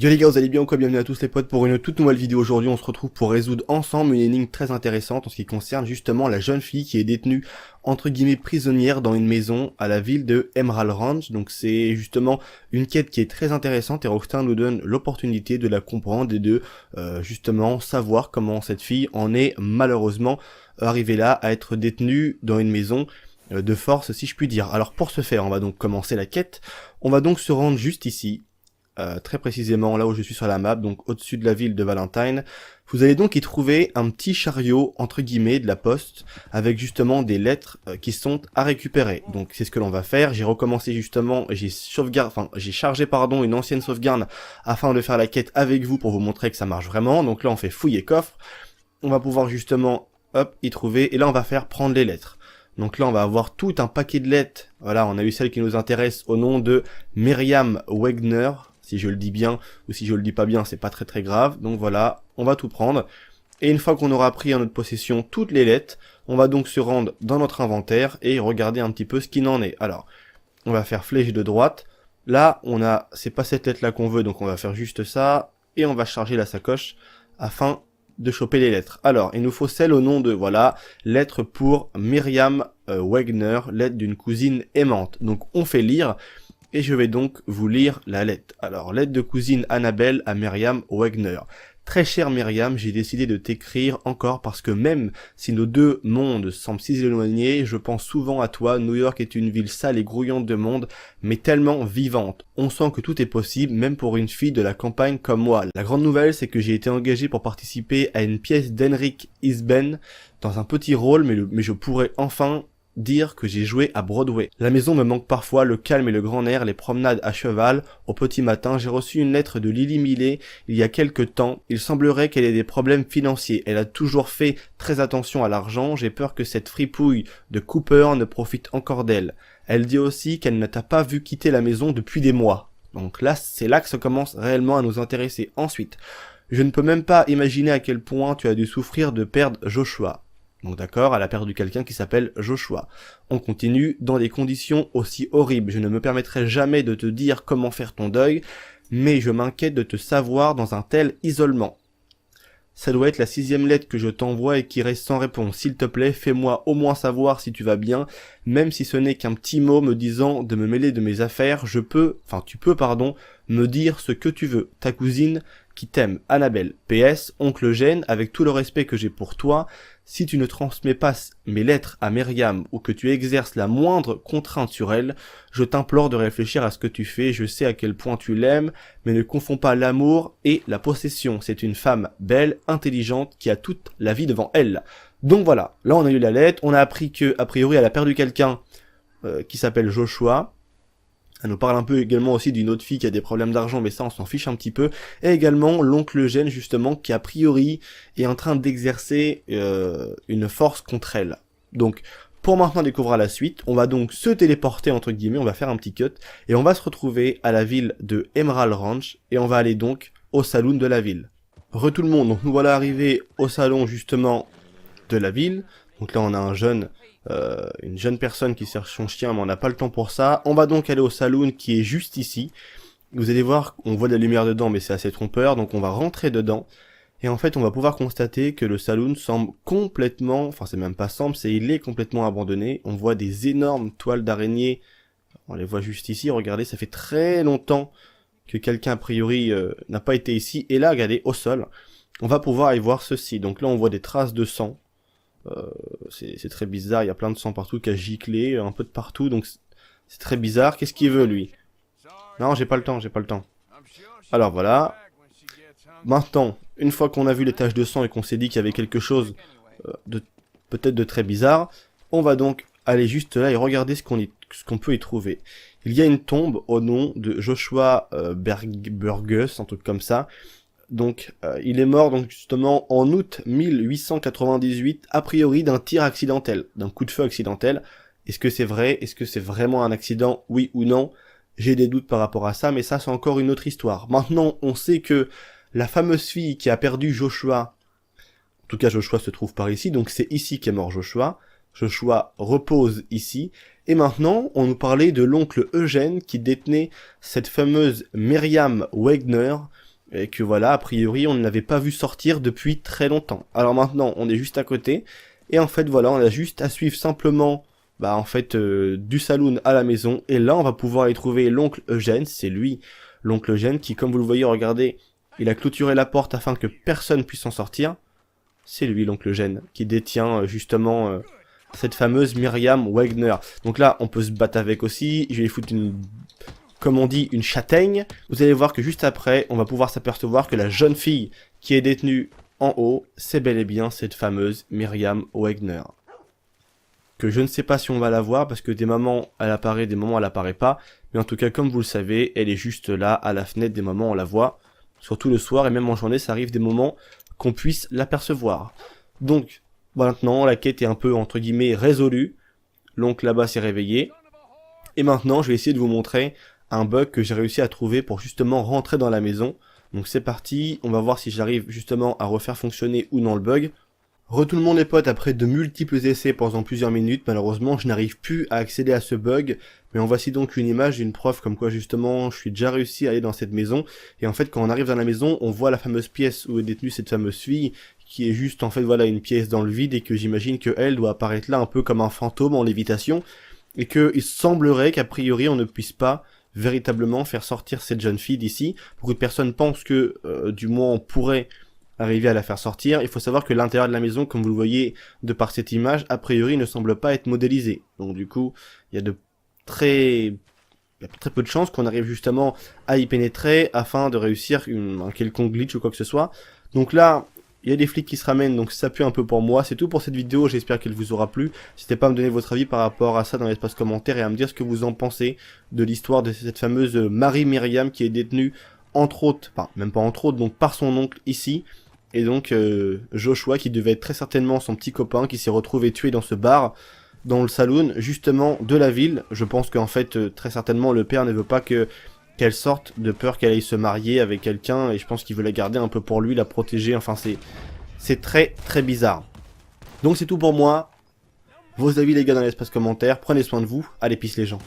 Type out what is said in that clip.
Yo les gars, vous allez bien ou quoi? Bienvenue à tous les potes pour une toute nouvelle vidéo. Aujourd'hui on se retrouve pour résoudre ensemble une énigme très intéressante en ce qui concerne justement la jeune fille qui est détenue entre guillemets prisonnière dans une maison à la ville de Emerald Ranch. Donc c'est justement une quête qui est très intéressante et Rockstar nous donne l'opportunité de la comprendre et de justement savoir comment cette fille en est malheureusement arrivée là à être détenue dans une maison de force si je puis dire. Alors pour ce faire on va donc commencer la quête, on va donc se rendre juste ici. Très précisément là où je suis sur la map, donc au-dessus de la ville de Valentine. Vous allez donc y trouver un petit chariot, entre guillemets, de la poste, avec justement des lettres qui sont à récupérer. Donc c'est ce que l'on va faire. J'ai recommencé justement, j'ai chargé une ancienne sauvegarde afin de faire la quête avec vous pour vous montrer que ça marche vraiment. Donc là on fait fouiller coffre. On va pouvoir justement, hop, y trouver, et là on va faire prendre les lettres. Donc là, on va avoir tout un paquet de lettres. Voilà, on a eu celle qui nous intéresse au nom de Miriam Wagner. Si je le dis bien ou si je le dis pas bien, c'est pas très grave. Donc voilà, on va tout prendre. Et une fois qu'on aura pris en notre possession toutes les lettres, on va donc se rendre dans notre inventaire et regarder un petit peu ce qu'il en est. Alors, on va faire flèche de droite. Là, c'est pas cette lettre là qu'on veut, donc on va faire juste ça. Et on va charger la sacoche afin de choper les lettres. Alors, il nous faut celle au nom de, voilà, lettre pour Miriam Wagner, lettre d'une cousine aimante. Donc on fait lire. Et je vais donc vous lire la lettre. Alors, lettre de cousine Annabelle à Miriam Wagner. Très chère Myriam, j'ai décidé de t'écrire encore parce que même si nos deux mondes semblent si éloignés, je pense souvent à toi. New York est une ville sale et grouillante de monde, mais tellement vivante. On sent que tout est possible, même pour une fille de la campagne comme moi. La grande nouvelle, c'est que j'ai été engagé pour participer à une pièce d'Henrik Isben dans un petit rôle, mais je pourrais enfin dire que j'ai joué à Broadway. La maison me manque parfois, le calme et le grand air, les promenades à cheval. Au petit matin, j'ai reçu une lettre de Lily Millet il y a quelque temps. Il semblerait qu'elle ait des problèmes financiers. Elle a toujours fait très attention à l'argent. J'ai peur que cette fripouille de Cooper ne profite encore d'elle. Elle dit aussi qu'elle ne t'a pas vu quitter la maison depuis des mois. Donc là, c'est là que ça commence réellement à nous intéresser. Ensuite, je ne peux même pas imaginer à quel point tu as dû souffrir de perdre Joshua. Donc d'accord, elle a perdu quelqu'un qui s'appelle Joshua. On continue dans des conditions aussi horribles. Je ne me permettrai jamais de te dire comment faire ton deuil, mais je m'inquiète de te savoir dans un tel isolement. Ça doit être la 6e lettre que je t'envoie et qui reste sans réponse. S'il te plaît, fais-moi au moins savoir si tu vas bien, même si ce n'est qu'un petit mot me disant de me mêler de mes affaires, tu peux, me dire ce que tu veux. Ta cousine qui t'aime, Annabelle. PS, oncle Eugène, avec tout le respect que j'ai pour toi, si tu ne transmets pas mes lettres à Myriam ou que tu exerces la moindre contrainte sur elle, je t'implore de réfléchir à ce que tu fais. Je sais à quel point tu l'aimes, mais ne confonds pas l'amour et la possession. C'est une femme belle, intelligente, qui a toute la vie devant elle. Donc voilà, là on a eu la lettre, on a appris que, a priori, elle a perdu quelqu'un qui s'appelle Joshua. Elle nous parle un peu également aussi d'une autre fille qui a des problèmes d'argent, mais ça on s'en fiche un petit peu. Et également l'oncle Eugène justement qui a priori est en train d'exercer une force contre elle. Donc pour maintenant découvrir la suite, on va donc se téléporter entre guillemets, on va faire un petit cut et on va se retrouver à la ville de Emerald Ranch et on va aller donc au saloon de la ville. Re tout le monde, donc nous voilà arrivés au salon justement de la ville. Donc là on a une jeune personne qui cherche son chien, mais on n'a pas le temps pour ça. On va donc aller au saloon qui est juste ici. Vous allez voir, on voit de la lumière dedans, mais c'est assez trompeur, donc on va rentrer dedans. Et en fait, on va pouvoir constater que le saloon semble complètement, enfin c'est même pas semble, il est complètement abandonné. On voit des énormes toiles d'araignée, on les voit juste ici, regardez, ça fait très longtemps que quelqu'un a priori n'a pas été ici. Et là, regardez, au sol, on va pouvoir y voir ceci. Donc là, on voit des traces de sang. C'est très bizarre, il y a plein de sang partout qui a giclé, un peu de partout, donc c'est très bizarre. Qu'est-ce qu'il veut lui? Non, j'ai pas le temps. Alors voilà. Maintenant, une fois qu'on a vu les taches de sang et qu'on s'est dit qu'il y avait quelque chose de peut-être de très bizarre, on va donc aller juste là et regarder ce qu'on peut y trouver. Il y a une tombe au nom de Joshua Burgess, un truc comme ça. Donc, il est mort donc justement en août 1898, a priori d'un tir accidentel, d'un coup de feu accidentel. Est-ce que c'est vrai? Est-ce que c'est vraiment un accident? Oui ou non? J'ai des doutes par rapport à ça, mais ça c'est encore une autre histoire. Maintenant, on sait que la fameuse fille qui a perdu Joshua, en tout cas Joshua se trouve par ici, donc c'est ici qu'est mort Joshua. Joshua repose ici. Et maintenant, on nous parlait de l'oncle Eugène qui détenait cette fameuse Miriam Wagner, et que voilà, a priori on ne l'avait pas vu sortir depuis très longtemps. Alors maintenant on est juste à côté, et en fait voilà, on a juste à suivre simplement du saloon à la maison, et là on va pouvoir y trouver l'oncle Eugène. C'est lui, l'oncle Eugène, qui, comme vous le voyez, regardez, il a clôturé la porte afin que personne puisse en sortir. C'est lui, l'oncle Eugène, qui détient justement cette fameuse Myriam Wagner. Donc là on peut se battre avec aussi, je vais lui foutre comme on dit, une châtaigne. Vous allez voir que juste après, on va pouvoir s'apercevoir que la jeune fille qui est détenue en haut, c'est bel et bien cette fameuse Myriam Wagner. Que je ne sais pas si on va la voir, parce que des moments elle apparaît, des moments elle apparaît pas, mais en tout cas, comme vous le savez, elle est juste là, à la fenêtre, des moments on la voit, surtout le soir, et même en journée, ça arrive des moments qu'on puisse l'apercevoir. Donc, maintenant, la quête est un peu, entre guillemets, résolue, l'oncle là-bas s'est réveillé, et maintenant, je vais essayer de vous montrer un bug que j'ai réussi à trouver pour justement rentrer dans la maison. Donc c'est parti, on va voir si j'arrive justement à refaire fonctionner ou non le bug. Tout le monde les potes, après de multiples essais pendant plusieurs minutes, malheureusement je n'arrive plus à accéder à ce bug, mais en voici donc une image, une preuve comme quoi justement je suis déjà réussi à aller dans cette maison, et en fait quand on arrive dans la maison, on voit la fameuse pièce où est détenue cette fameuse fille, qui est juste en fait voilà une pièce dans le vide, et que j'imagine que elle doit apparaître là un peu comme un fantôme en lévitation, et que il semblerait qu'a priori on ne puisse pas véritablement faire sortir cette jeune fille d'ici. Beaucoup de personnes pensent que du moins on pourrait arriver à la faire sortir. Il faut savoir que l'intérieur de la maison, comme vous le voyez de par cette image, a priori ne semble pas être modélisé. Donc du coup, il y a très peu de chances qu'on arrive justement à y pénétrer afin de réussir un quelconque glitch ou quoi que ce soit. Donc là, il y a des flics qui se ramènent, donc ça pue un peu pour moi. C'est tout pour cette vidéo, j'espère qu'elle vous aura plu. N'hésitez pas à me donner votre avis par rapport à ça dans l'espace commentaire et à me dire ce que vous en pensez de l'histoire de cette fameuse Marie Myriam qui est détenue entre autres, enfin même pas entre autres, donc par son oncle ici. Et donc Joshua qui devait être très certainement son petit copain qui s'est retrouvé tué dans ce bar, dans le saloon justement de la ville. Je pense qu'en fait très certainement le père ne veut pas qu'elle sorte, de peur qu'elle aille se marier avec quelqu'un, et je pense qu'il veut la garder un peu pour lui, la protéger, enfin c'est très très bizarre. Donc c'est tout pour moi, vos avis les gars dans l'espace commentaire, prenez soin de vous, allez peace les gens.